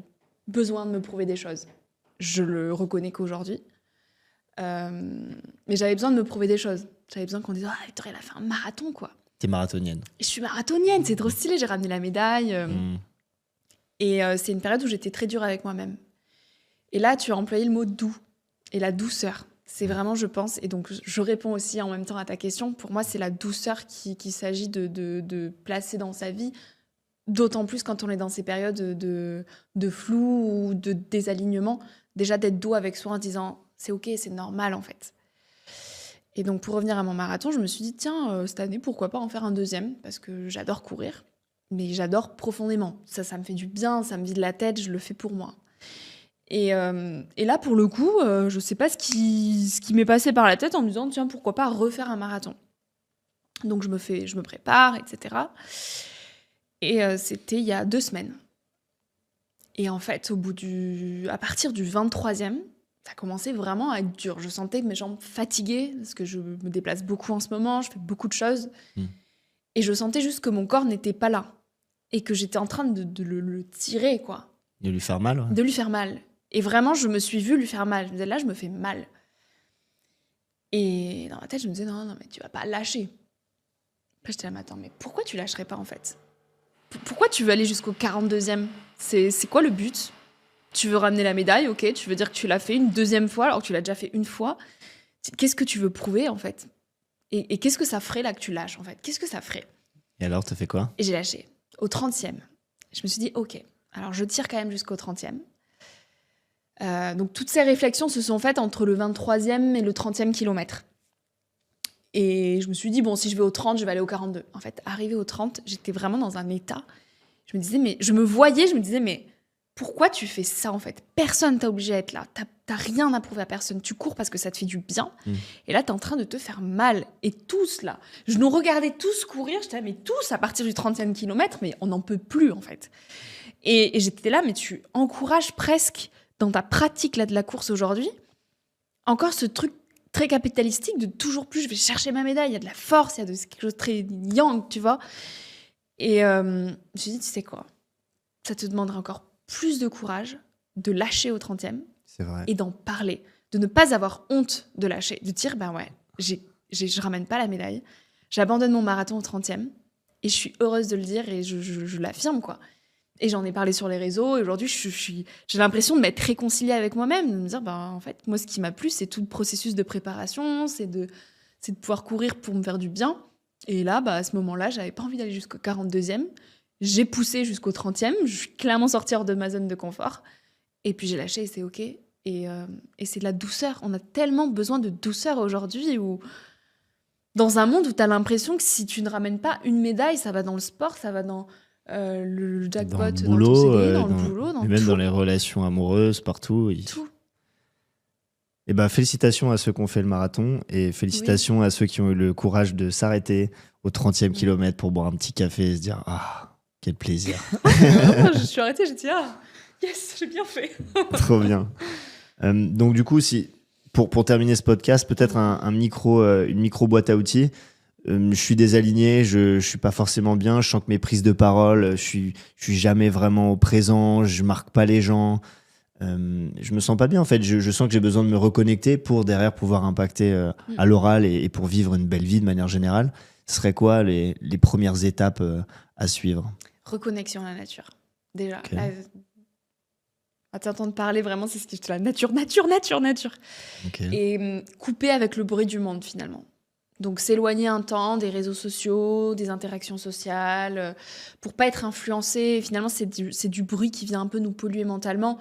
Speaker 2: besoin de me prouver des choses. Je le reconnais qu'aujourd'hui. Mais j'avais besoin de me prouver des choses. J'avais besoin qu'on dise « Ah, Victoria, elle a fait un marathon, quoi !»
Speaker 1: T'es marathonienne.
Speaker 2: Et je suis marathonienne, c'est trop stylé, j'ai ramené la médaille. Et c'est une période où j'étais très dure avec moi-même. Et là, tu as employé le mot « doux » et la douceur. C'est vraiment, je pense, et donc je réponds aussi en même temps à ta question, pour moi, c'est la douceur qu'il s'agit de placer dans sa vie, d'autant plus quand on est dans ces périodes de flou ou de désalignement, déjà d'être doux avec soi en disant « c'est ok, c'est normal en fait ». Et donc pour revenir à mon marathon, je me suis dit « tiens, cette année, pourquoi pas en faire un deuxième ?» parce que j'adore courir. Mais j'adore profondément. Ça me fait du bien, ça me vide la tête, je le fais pour moi. Et là, pour le coup, je sais pas ce qui m'est passé par la tête en me disant, tiens, pourquoi pas refaire un marathon. Donc je me prépare, etc. Et c'était il y a 2 semaines. Et en fait, à partir du 23e, ça commençait vraiment à être dur. Je sentais mes jambes fatiguées, parce que je me déplace beaucoup en ce moment, je fais beaucoup de choses. Et je sentais juste que mon corps n'était pas là. Et que j'étais en train de le tirer, quoi.
Speaker 1: De lui faire mal, ouais.
Speaker 2: De lui faire mal. Et vraiment, je me suis vue lui faire mal. Je me disais, là, je me fais mal. Et dans ma tête, je me disais, non, mais tu vas pas lâcher. Après, j'étais là, mais attends, mais pourquoi tu lâcherais pas, en fait ? Pourquoi tu veux aller jusqu'au 42e ? C'est quoi le but? Tu veux ramener la médaille, ok, tu veux dire que tu l'as fait une deuxième fois alors que tu l'as déjà fait une fois. Qu'est-ce que tu veux prouver en fait? Et qu'est-ce que ça ferait là que tu lâches en fait? Qu'est-ce que ça ferait?
Speaker 1: Et alors, t'as fait quoi?
Speaker 2: Et j'ai lâché au 30e. Je me suis dit, ok, alors je tire quand même jusqu'au 30e. Donc toutes ces réflexions se sont faites entre le 23e et le 30e kilomètre. Et je me suis dit, bon, si je vais au 30, je vais aller au 42. En fait, arrivé au 30, j'étais vraiment dans un état. Je me disais, mais pourquoi tu fais ça en fait? Personne t'a obligé à être là. T'as rien à prouver à personne. Tu cours parce que ça te fait du bien. Et là, t'es en train de te faire mal. Et tous là, je nous regardais tous courir. J'étais là, mais tous à partir du 30e kilomètre, mais on n'en peut plus en fait. Et j'étais là, mais tu encourages presque dans ta pratique là, de la course aujourd'hui, encore ce truc très capitalistique de toujours plus, je vais chercher ma médaille, il y a de la force, il y a quelque chose de très yang, tu vois. Et je me suis dit, tu sais quoi, ça te demandera encore plus de courage de lâcher au 30e.
Speaker 1: C'est vrai.
Speaker 2: Et d'en parler, de ne pas avoir honte de lâcher, de dire, ben ouais, je ramène pas la médaille, j'abandonne mon marathon au 30e, et je suis heureuse de le dire, et je l'affirme, quoi. Et j'en ai parlé sur les réseaux, et aujourd'hui, j'ai l'impression de m'être réconciliée avec moi-même, de me dire, en fait, moi, ce qui m'a plu, c'est tout le processus de préparation, c'est de pouvoir courir pour me faire du bien. Et là, à ce moment-là, j'avais pas envie d'aller jusqu'au 42e. J'ai poussé jusqu'au 30e. Je suis clairement sortie hors de ma zone de confort. Et puis j'ai lâché et c'est OK. Et c'est de la douceur. On a tellement besoin de douceur aujourd'hui, dans un monde où tu as l'impression que si tu ne ramènes pas une médaille, ça va dans le sport, ça va dans le jackpot,
Speaker 1: dans le
Speaker 2: dans
Speaker 1: boulot,
Speaker 2: ton CDI, dans le boulot, dans
Speaker 1: et même
Speaker 2: tout.
Speaker 1: dans les relations amoureuses, partout.
Speaker 2: Tout.
Speaker 1: Et félicitations à ceux qui ont fait le marathon et félicitations à ceux qui ont eu le courage de s'arrêter au 30e kilomètre pour boire un petit café et se dire « Ah, quel plaisir !»
Speaker 2: Je suis arrêtée, j'ai dit « Ah, yes, j'ai bien fait !»
Speaker 1: Trop bien. Donc du coup, pour terminer ce podcast, peut-être une micro boîte à outils. Je suis désaligné, je suis pas forcément bien, je sens que mes prises de parole, je suis jamais vraiment au présent, je marque pas les gens. Je me sens pas bien en fait, je sens que j'ai besoin de me reconnecter pour derrière pouvoir impacter à l'oral et pour vivre une belle vie de manière générale. Ce serait quoi les premières étapes à suivre?
Speaker 2: Reconnexion à la nature, déjà.
Speaker 1: Okay.
Speaker 2: Là, à t'entendre parler, vraiment, c'est ce qui est la nature.
Speaker 1: Okay.
Speaker 2: Et couper avec le bruit du monde finalement. Donc s'éloigner un temps des réseaux sociaux, des interactions sociales, pour pas être influencé. Finalement, c'est du bruit qui vient un peu nous polluer mentalement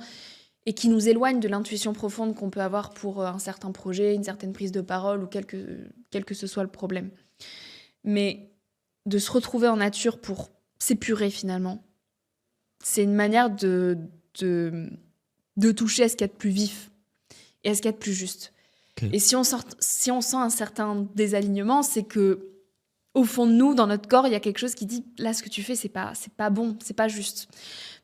Speaker 2: et qui nous éloigne de l'intuition profonde qu'on peut avoir pour un certain projet, une certaine prise de parole ou quel que ce soit le problème. Mais de se retrouver en nature pour s'épurer finalement, c'est une manière de toucher à ce qu'il y a de plus vif et à ce qu'il y a de plus juste. Okay. Et si on sent un certain désalignement, c'est que au fond de nous, dans notre corps, il y a quelque chose qui dit là, ce que tu fais, c'est pas bon, c'est pas juste.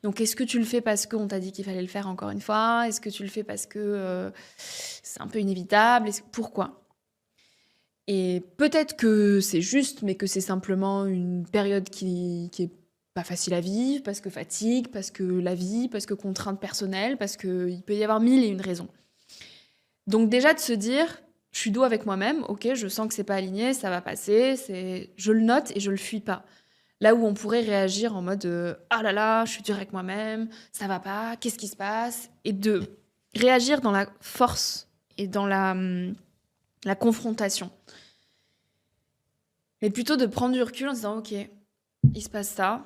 Speaker 2: Donc, est-ce que tu le fais parce qu'on t'a dit qu'il fallait le faire encore une fois? Est-ce que tu le fais parce que c'est un peu inévitable? Pourquoi? Et peut-être que c'est juste, mais que c'est simplement une période qui est pas facile à vivre, parce que fatigue, parce que la vie, parce que contrainte personnelle, parce qu'il peut y avoir 1001 raisons. Donc déjà de se dire, je suis doux avec moi-même, ok, je sens que c'est pas aligné, ça va passer, je le note et je le fuis pas. Là où on pourrait réagir en mode ah là là, je suis dur avec moi-même, ça va pas, qu'est-ce qui se passe? Et de réagir dans la force et dans la confrontation. Mais plutôt de prendre du recul en se disant ok, il se passe ça,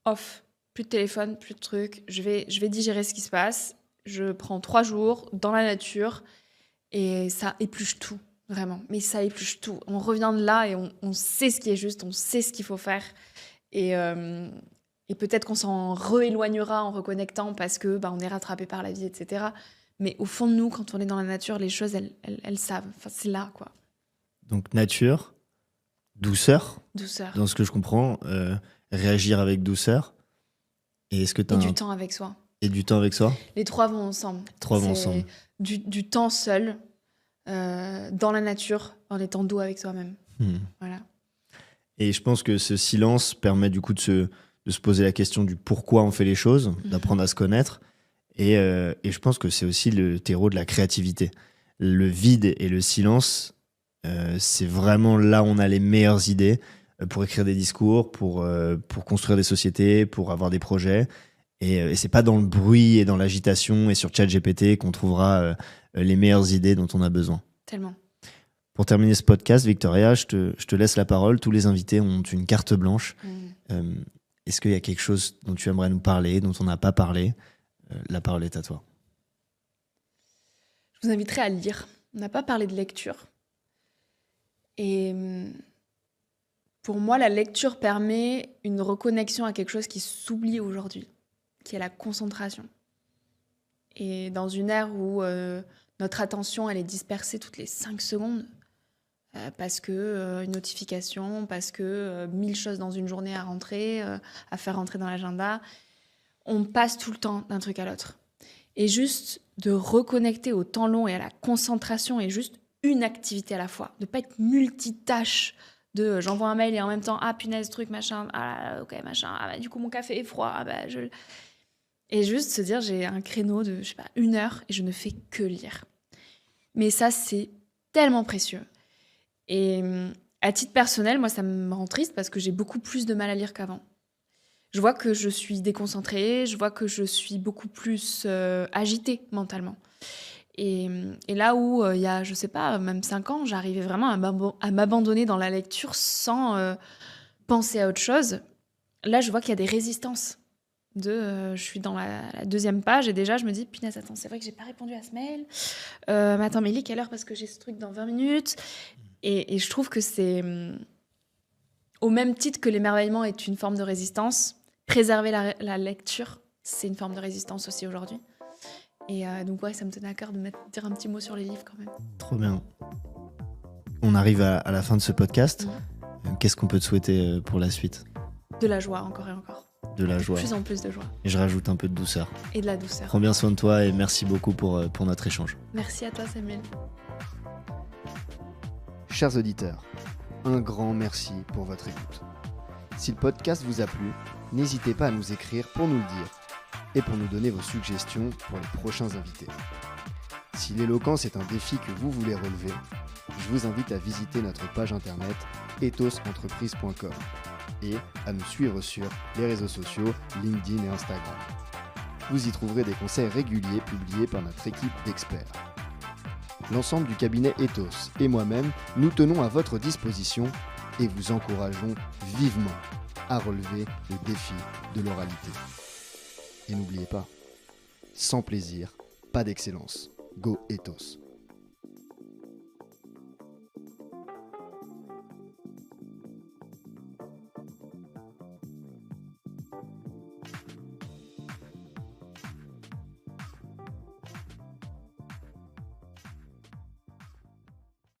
Speaker 2: off, plus de téléphone, plus de trucs, je vais digérer ce qui se passe. Je prends 3 jours dans la nature et ça épluche tout, vraiment. Mais ça épluche tout. On revient de là et on sait ce qui est juste, on sait ce qu'il faut faire. Et peut-être qu'on s'en rééloignera en reconnectant parce que on est rattrapé par la vie, etc. Mais au fond de nous, quand on est dans la nature, les choses, elles savent. Enfin, c'est là, quoi.
Speaker 1: Donc nature, douceur.
Speaker 2: Douceur.
Speaker 1: Dans ce que je comprends, réagir avec douceur. Et est-ce que
Speaker 2: et du temps avec soi.
Speaker 1: Et du temps avec soi?
Speaker 2: Les 3 vont ensemble. Du temps seul, dans la nature, en étant doux avec soi-même. Voilà.
Speaker 1: Et je pense que ce silence permet du coup de se poser la question du pourquoi on fait les choses, d'apprendre à se connaître. Et je pense que c'est aussi le terreau de la créativité. Le vide et le silence, c'est vraiment là où on a les meilleures idées pour écrire des discours, pour construire des sociétés, pour avoir des projets. Et c'est pas dans le bruit et dans l'agitation et sur ChatGPT qu'on trouvera les meilleures idées dont on a besoin.
Speaker 2: Tellement.
Speaker 1: Pour terminer ce podcast, Victoria, je te laisse la parole. Tous les invités ont une carte blanche. Est-ce qu'il y a quelque chose dont tu aimerais nous parler, dont on n'a pas parlé ? La parole est à toi.
Speaker 2: Je vous inviterai à lire. On n'a pas parlé de lecture. Et pour moi, la lecture permet une reconnexion à quelque chose qui s'oublie aujourd'hui, qui est la concentration. Et dans une ère où notre attention elle est dispersée toutes les 5 secondes, parce que une notification, parce que 1000 choses dans une journée à rentrer, à faire rentrer dans l'agenda, on passe tout le temps d'un truc à l'autre. Et juste de reconnecter au temps long et à la concentration et juste une activité à la fois, de ne pas être multitâche, de j'envoie un mail et en même temps, ah punaise, truc, machin, ah ok, machin, ah bah, du coup mon café est froid, ah bah je... Et juste se dire, j'ai un créneau de, je sais pas, 1 heure et je ne fais que lire. Mais ça, c'est tellement précieux. Et à titre personnel, moi, ça me rend triste parce que j'ai beaucoup plus de mal à lire qu'avant. Je vois que je suis déconcentrée, je vois que je suis beaucoup plus agitée mentalement. Et là où, il y a, je sais pas, même 5 ans, j'arrivais vraiment à m'abandonner dans la lecture sans penser à autre chose. Là, je vois qu'il y a des résistances. Je suis dans la 2e page et déjà, je me dis, punaise, attends, c'est vrai que j'ai pas répondu à ce mail. Mais attends, mais lis quelle heure parce que j'ai ce truc dans 20 minutes. Et je trouve que c'est, au même titre que l'émerveillement est une forme de résistance, préserver la lecture, c'est une forme de résistance aussi aujourd'hui. Et donc ouais, ça me tenait à cœur de dire un petit mot sur les livres quand même.
Speaker 1: Trop bien. On arrive à la fin de ce podcast. Qu'est-ce qu'on peut te souhaiter pour la suite ?
Speaker 2: De la joie, encore et encore.
Speaker 1: De la joie.
Speaker 2: De plus en plus de joie.
Speaker 1: Et je rajoute un peu de douceur.
Speaker 2: Et de la douceur.
Speaker 1: Prends bien soin de toi et merci beaucoup pour notre échange.
Speaker 2: Merci à toi, Samuel.
Speaker 3: Chers auditeurs, un grand merci pour votre écoute. Si le podcast vous a plu, n'hésitez pas à nous écrire pour nous le dire et pour nous donner vos suggestions pour les prochains invités. Si l'éloquence est un défi que vous voulez relever, je vous invite à visiter notre page internet ethosentreprise.com et à nous suivre sur les réseaux sociaux LinkedIn et Instagram. Vous y trouverez des conseils réguliers publiés par notre équipe d'experts. L'ensemble du cabinet Ethos et moi-même, nous tenons à votre disposition et vous encourageons vivement à relever le défi de l'oralité. Et n'oubliez pas, sans plaisir, pas d'excellence. Go Ethos!